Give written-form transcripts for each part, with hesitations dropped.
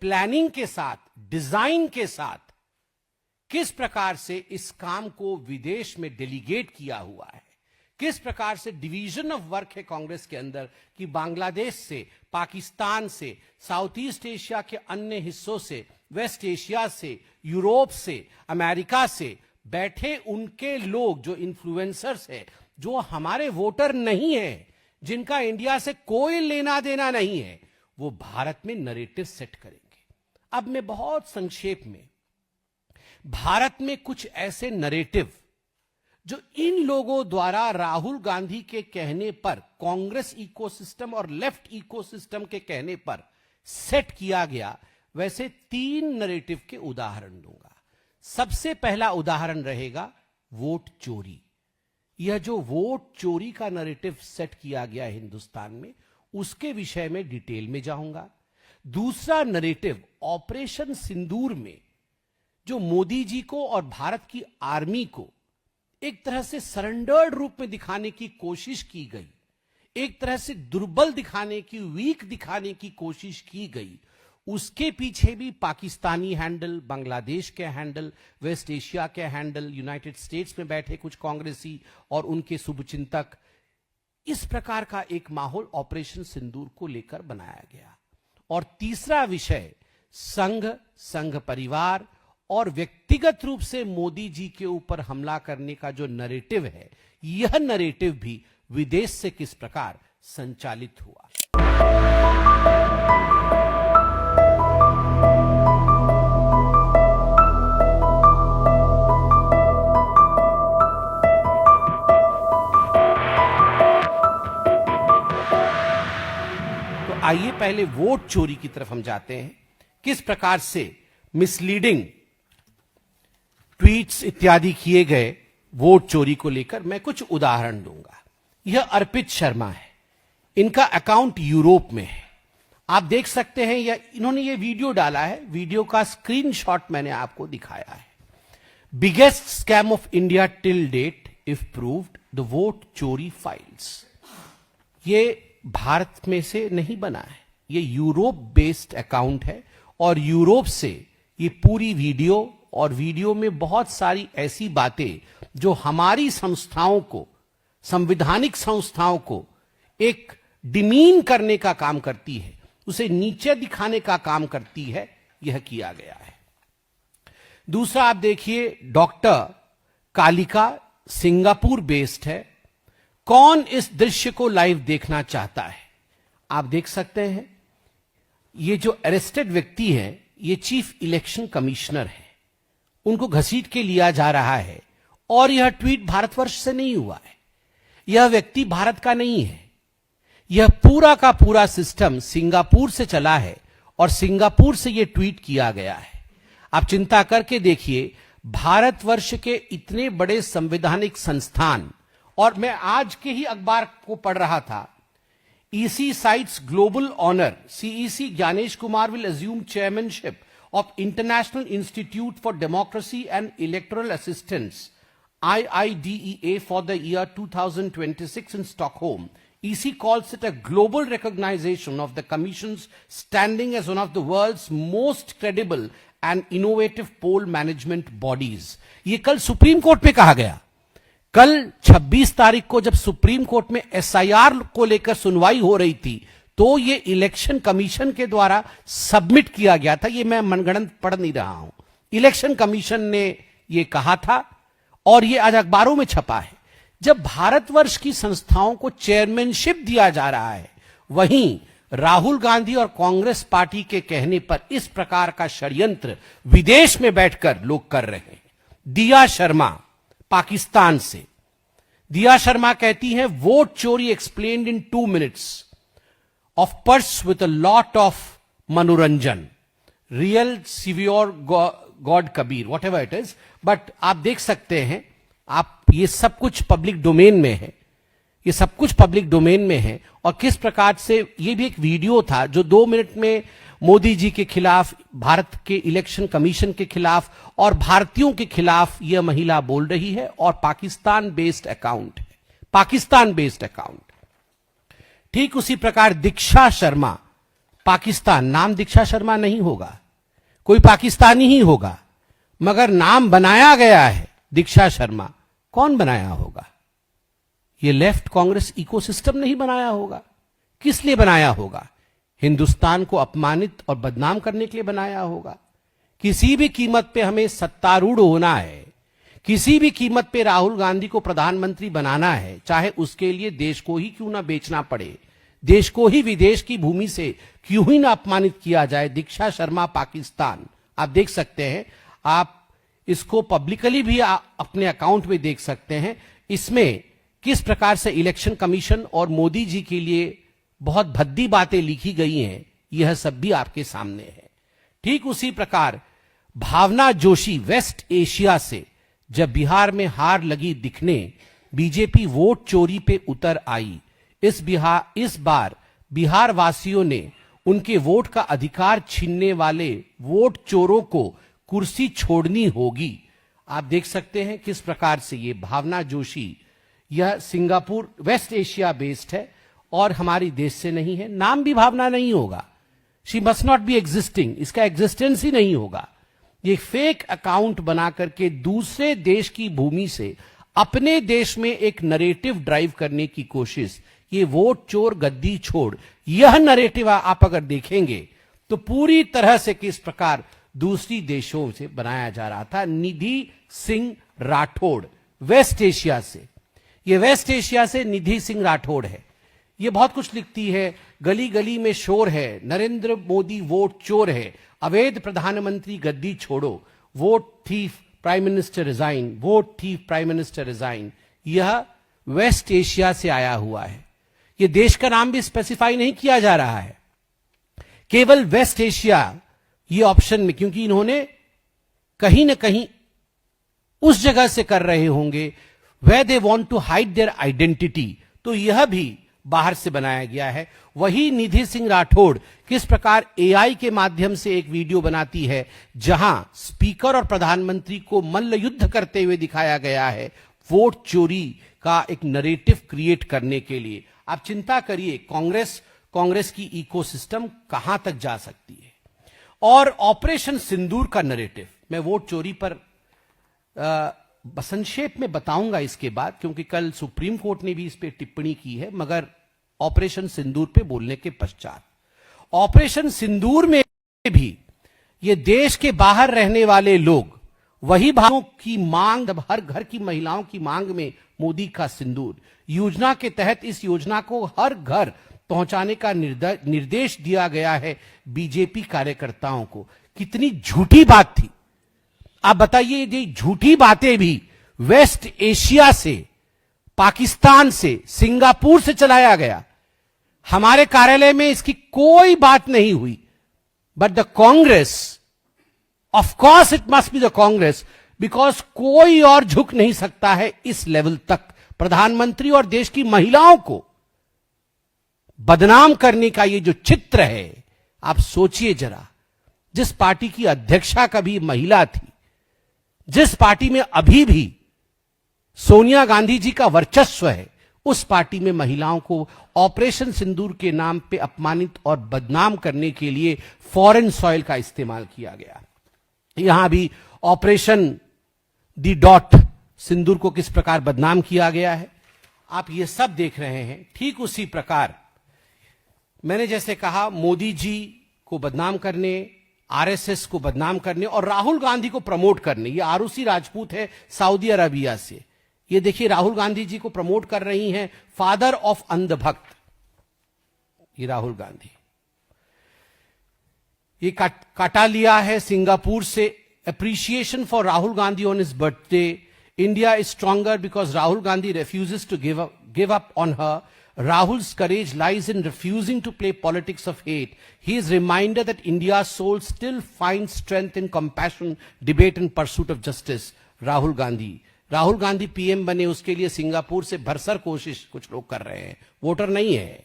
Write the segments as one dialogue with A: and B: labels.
A: Planning के साथ, design के साथ किस प्रकार से इस काम को विदेश में डेलीगेट किया हुआ है, किस प्रकार से डिवीजन ऑफ वर्क है कांग्रेस के अंदर कि बांग्लादेश से, पाकिस्तान से, साउथ ईस्ट एशिया के अन्य हिस्सों से, वेस्ट एशिया से, यूरोप से, अमेरिका से बैठे उनके लोग जो इन्फ्लुएंसर्स है, जो हमारे वोटर नहीं है, जिनका इंडिया से कोई लेना देना नहीं है, वो भारत में नरेटिव सेट करेंगे। अब मैं बहुत संक्षेप में, भारत में कुछ ऐसे नरेटिव जो इन लोगों द्वारा राहुल गांधी के कहने पर, कांग्रेस इकोसिस्टम और लेफ्ट इकोसिस्टम के कहने पर सेट किया गया, वैसे 3 नरेटिव के उदाहरण दूंगा। सबसे पहला उदाहरण रहेगा वोट चोरी। यह जो वोट चोरी का नरेटिव सेट किया गया है हिंदुस्तान में, उसके विषय में डिटेल में जाऊंगा। दूसरा नरेटिव ऑपरेशन सिंदूर में जो मोदी जी को और भारत की आर्मी को एक तरह से सरेंडर्ड रूप में दिखाने की कोशिश की गई, एक तरह से दुर्बल दिखाने की, वीक दिखाने की कोशिश की गई, उसके पीछे भी पाकिस्तानी हैंडल, बांग्लादेश के हैंडल, वेस्ट एशिया के हैंडल, यूनाइटेड स्टेट्स में बैठे कुछ कांग्रेसी और उनके शुभचिंतक, इस प्रकार का एक माहौल ऑपरेशन सिंदूर को लेकर बनाया गया। और तीसरा विषय संघ परिवार और व्यक्तिगत रूप से मोदी जी के ऊपर हमला करने का जो नरेटिव है, यह नरेटिव भी विदेश से किस प्रकार संचालित हुआ। तो आइए पहले वोट चोरी की तरफ हम जाते हैं। किस प्रकार से मिसलीडिंग ट्वीट्स इत्यादि किए गए वोट चोरी को लेकर, मैं कुछ उदाहरण दूंगा। यह अर्पित शर्मा है, इनका अकाउंट यूरोप में है, आप देख सकते हैं। या इन्होंने ये वीडियो डाला है, वीडियो का स्क्रीनशॉट मैंने आपको दिखाया है। Biggest scam of India till date if proved, the vote चोरी फाइल्स। ये भारत में से नहीं बना है, ये यूरोप बेस्ड अकाउंट है और यूरोप से ये पूरी वीडियो, और वीडियो में बहुत सारी ऐसी बातें जो हमारी संस्थाओं को, संवैधानिक संस्थाओं को एक डिमीन करने का काम करती है, उसे नीचे दिखाने का काम करती है, यह किया गया है। दूसरा आप देखिए, डॉक्टर कालिका सिंगापुर बेस्ड है। कौन इस दृश्य को लाइव देखना चाहता है? आप देख सकते हैं, ये जो अरेस्टेड व्यक्ति है, ये चीफ इलेक्शन कमिश्नर है, उनको घसीट के लिया जा रहा है। और यह ट्वीट भारतवर्ष से नहीं हुआ है, यह व्यक्ति भारत का नहीं है, यह पूरा का पूरा सिस्टम सिंगापुर से चला है और सिंगापुर से यह ट्वीट किया गया है। आप चिंता करके देखिए, भारतवर्ष के इतने बड़े संवैधानिक संस्थान, और मैं आज के ही अखबार को पढ़ रहा था, EC cites global honour, CEC Gyanesh Kumar will assume chairmanship of International Institute for Democracy and Electoral Assistance, IIDEA, for the year 2026 in Stockholm. EC calls it a global recognition of the Commission's standing as one of the world's most credible and innovative poll management bodies. ये कल supreme court में कहा गया। कल 26 तारीख को जब supreme court में SIR को लेकर सुनवाई हो रही थी, तो ये इलेक्शन कमीशन के द्वारा सबमिट किया गया था। ये मैं मनगढ़ंत पढ़ नहीं रहा हूं, इलेक्शन कमीशन ने ये कहा था और ये आज अखबारों में छपा है। जब भारतवर्ष की संस्थाओं को चेयरमैनशिप दिया जा रहा है, वहीं राहुल गांधी और कांग्रेस पार्टी के कहने पर इस प्रकार का षड्यंत्र विदेश में बैठकर लोग कर रहे हैं। दिया शर्मा पाकिस्तान से, दिया शर्मा कहती हैं, वोट चोरी explained in 2 minutes of purse with a lot of मनोरंजन, real severe God Kabir, whatever it is, but आप देख सकते हैं, आप ये सब कुछ पब्लिक डोमेन में है, ये सब कुछ पब्लिक डोमेन में है। और किस प्रकार से ये भी एक वीडियो था जो 2 मिनट में मोदी जी के खिलाफ, भारत के इलेक्शन कमीशन के खिलाफ और भारतीयों के खिलाफ यह महिला बोल रही है, और पाकिस्तान बेस्ड अकाउंट है, पाकिस्तान बेस्ड अकाउंट। ठीक उसी प्रकार दीक्षा शर्मा पाकिस्तान, नाम दीक्षा शर्मा नहीं होगा, कोई पाकिस्तानी ही होगा, मगर नाम बनाया गया है दीक्षा शर्मा। कौन बनाया होगा? ये लेफ्ट कांग्रेस इकोसिस्टम नहीं बनाया होगा। किस लिए बनाया होगा? हिंदुस्तान को अपमानित और बदनाम करने के लिए बनाया होगा। किसी भी कीमत पे हमें सत्तारूढ़ होना है, किसी भी कीमत पे राहुल गांधी को प्रधानमंत्री बनाना है, चाहे उसके लिए देश को ही क्यों ना बेचना पड़े, देश को ही विदेश की भूमि से क्यों ही ना अपमानित किया जाए। दीक्षा शर्मा पाकिस्तान, आप देख सकते हैं, आप इसको पब्लिकली भी अपने अकाउंट में देख सकते हैं। इसमें किस प्रकार से इलेक्शन कमीशन और मोदी जी के लिए बहुत भद्दी बातें लिखी गई हैं, यह सब भी आपके सामने है। ठीक उसी प्रकार भावना जोशी वेस्ट एशिया से जब बिहार में हार लगी दिखने, बीजेपी वोट चोरी पे उतर आई। इस बार बिहार वासियों ने उनके वोट का अधिकार छीनने वाले वोट चोरों को कुर्सी छोड़नी होगी। आप देख सकते हैं किस प्रकार से ये भावना जोशी, यह सिंगापुर वेस्ट एशिया बेस्ड है और हमारी देश से नहीं है। नाम भी भावना नहीं होगा, she must not be existing, इसका एग्जिस्टेंस ही नहीं होगा। ये फेक अकाउंट बना करके दूसरे देश की भूमि से अपने देश में एक नरेटिव ड्राइव करने की कोशिश, ये वोट चोर गद्दी छोड़, यह नरेटिव आप अगर देखेंगे तो पूरी तरह से किस प्रकार दूसरी देशों से बनाया जा रहा था। निधि सिंह राठौड़ वेस्ट एशिया से, ये वेस्ट एशिया से निधि सिंह राठौड़ है, ये बहुत कुछ लिखती है। गली गली में शोर है, नरेंद्र मोदी वोट चोर है, अवैध प्रधानमंत्री गद्दी छोड़ो, vote thief prime minister resign, vote thief prime minister resign. यह वेस्ट एशिया से आया हुआ है। यह देश का नाम भी स्पेसिफाई नहीं किया जा रहा है, केवल वेस्ट एशिया ये ऑप्शन में, क्योंकि इन्होंने कहीं ना कहीं उस जगह से कर रहे होंगे where they want to hide their identity, तो यह भी बाहर से बनाया गया है। वही निधि सिंह राठौड़ किस प्रकार एआई के माध्यम से एक वीडियो बनाती है जहां स्पीकर और प्रधानमंत्री को मल्ल युद्ध करते हुए दिखाया गया है, वोट चोरी का एक नरेटिव क्रिएट करने के लिए। आप चिंता करिए कांग्रेस की इकोसिस्टम कहां तक जा सकती है। और ऑपरेशन सिंदूर का नरेटिव मैं वोट चोरी पर संक्षेप में बताऊंगा इसके बाद, क्योंकि कल सुप्रीम कोर्ट ने भी इस पे टिप्पणी की है, मगर ऑपरेशन सिंदूर पे बोलने के पश्चात, ऑपरेशन सिंदूर में भी ये देश के बाहर रहने वाले लोग वही भावों की मांग, हर घर की महिलाओं की मांग में मोदी का सिंदूर योजना के तहत इस योजना को हर घर पहुंचाने का निर्देश दिया गया है बीजेपी कार्यकर्ताओं को। कितनी झूठी बात थी, आप बताइए। ये झूठी बातें भी वेस्ट एशिया से, पाकिस्तान से, सिंगापुर से चलाया गया। हमारे कार्यालय में इसकी कोई बात नहीं हुई, but the Congress, of course it must be the Congress, because कोई और झुक नहीं सकता है इस लेवल तक। प्रधानमंत्री और देश की महिलाओं को बदनाम करने का ये जो चित्र है, आप सोचिए जरा। जिस पार्टी की अध्यक्षा कभी महिला थी, जिस पार्टी में अभी भी सोनिया गांधी जी का वर्चस्व है, उस पार्टी में महिलाओं को ऑपरेशन सिंदूर के नाम पे अपमानित और बदनाम करने के लिए फॉरेन सॉइल का इस्तेमाल किया गया। यहां भी ऑपरेशन दी डॉट सिंदूर को किस प्रकार बदनाम किया गया है, आप ये सब देख रहे हैं। ठीक उसी प्रकार मैंने जैसे कहा, मोदी जी को बदनाम करने, आरएसएस को बदनाम करने और राहुल गांधी को प्रमोट करने। ये आरुषि राजपूत है सऊदी अरबिया से, ये देखिए राहुल गांधी जी को प्रमोट कर रही हैं, फादर ऑफ अंधभक्त, ये राहुल गांधी। ये काटा लिया है सिंगापुर से, appreciation for Rahul Gandhi on his birthday. India is stronger because Rahul Gandhi refuses to give up on her. Rahul's courage lies in refusing to play politics of hate. He is reminded that India's soul still finds strength in compassion, debate and pursuit of justice. Rahul Gandhi PM बने, उसके लिए Singapore से भरसर कोशिश कुछ लोग कर रहे हैं। वोटर नहीं है,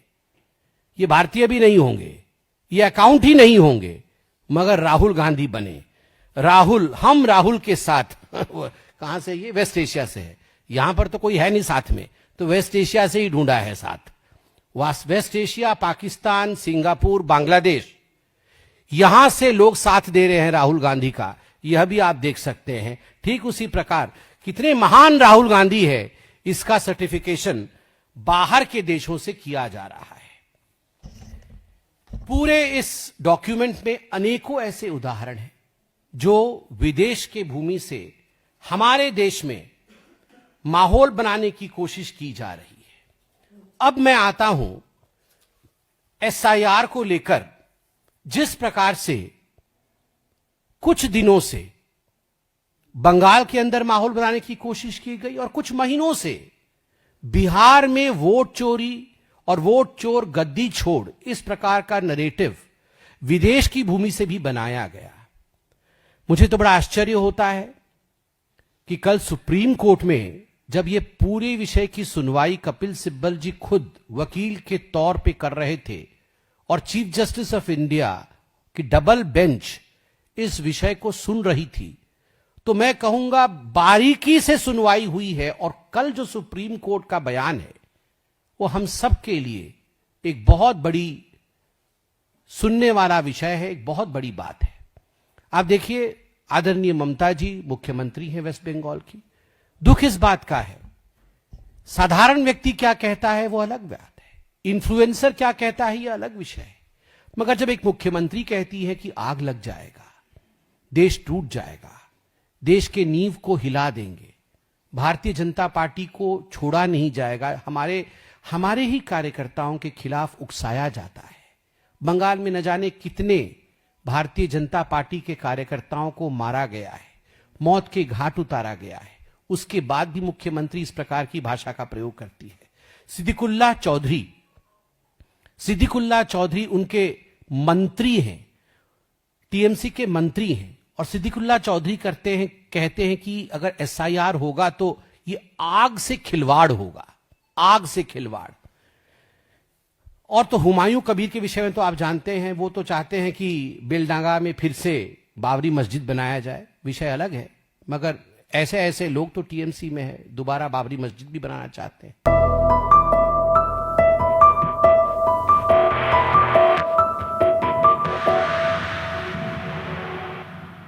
A: ये भारतीय भी नहीं होंगे, ये अकाउंट ही नहीं होंगे, मगर राहुल गांधी बने। हम राहुल के साथ कहां से? ये वेस्ट एशिया से है, यहां पर तो कोई है नहीं साथ में, तो वेस्ट एशिया से ही ढूंढा है साथ। West Asia, Pakistan, Singapore, Bangladesh, यहां से लोग साथ दे रहे हैं राहुल गांधी का, यह भी आप देख सकते हैं। ठीक उसी प्रकार कितने महान राहुल गांधी है, इसका सर्टिफिकेशन बाहर के देशों से किया जा रहा है। पूरे इस डॉक्यूमेंट में अनेकों ऐसे उदाहरण हैं जो विदेश के भूमि से हमारे देश में माहौल बनाने की कोशिश की जा रही है। अब मैं आता हूं एसआईआर को लेकर, जिस प्रकार से कुछ दिनों से बंगाल के अंदर माहौल बनाने की कोशिश की गई और कुछ महीनों से बिहार में वोट चोरी और वोट चोर गद्दी छोड़, इस प्रकार का नरेटिव विदेश की भूमि से भी बनाया गया। मुझे तो बड़ा आश्चर्य होता है कि कल सुप्रीम कोर्ट में जब ये पूरे विषय की सुनवाई कपिल सिब्बल जी खुद वकील के तौर पे कर रहे थे और चीफ जस्टिस ऑफ इंडिया की डबल बेंच इस विषय को सुन रही थी, तो मैं कहूंगा बारीकी से सुनवाई हुई है। और कल जो सुप्रीम कोर्ट का बयान है वो हम सब के लिए एक बहुत बड़ी सुनने वाला विषय है, एक बहुत बड़ी बात है। आप देखिए, आदरणीय ममता जी मुख्यमंत्री हैं वेस्ट बंगाल की। दुख इस बात का है, साधारण व्यक्ति क्या कहता है वो अलग बात है, इन्फ्लुएंसर क्या कहता है ये अलग विषय है, मगर जब एक मुख्यमंत्री कहती है कि आग लग जाएगा, देश टूट जाएगा, देश के नींव को हिला देंगे, भारतीय जनता पार्टी को छोड़ा नहीं जाएगा, हमारे ही कार्यकर्ताओं के खिलाफ उकसाया जाता है। बंगाल में न जाने कितने भारतीय जनता पार्टी के कार्यकर्ताओं को मारा गया है, मौत के घाट उतारा गया है, उसके बाद भी मुख्यमंत्री इस प्रकार की भाषा का प्रयोग करती है। सिद्दीकुल्लाह चौधरी उनके मंत्री हैं, टीएमसी के मंत्री हैं, और सिद्दीकुल्लाह चौधरी कहते हैं कि अगर एसआईआर होगा तो ये आग से खिलवाड़ होगा, आग से खिलवाड़। और तो हुमायूं कबीर के विषय में तो आप जानते हैं, वो तो चाहते हैं कि बेलडांगा में फिर से बाबरी मस्जिद बनाया जाए, विषय अलग है, मगर ऐसे लोग तो टीएमसी में है, दोबारा बाबरी मस्जिद भी बनाना चाहते हैं।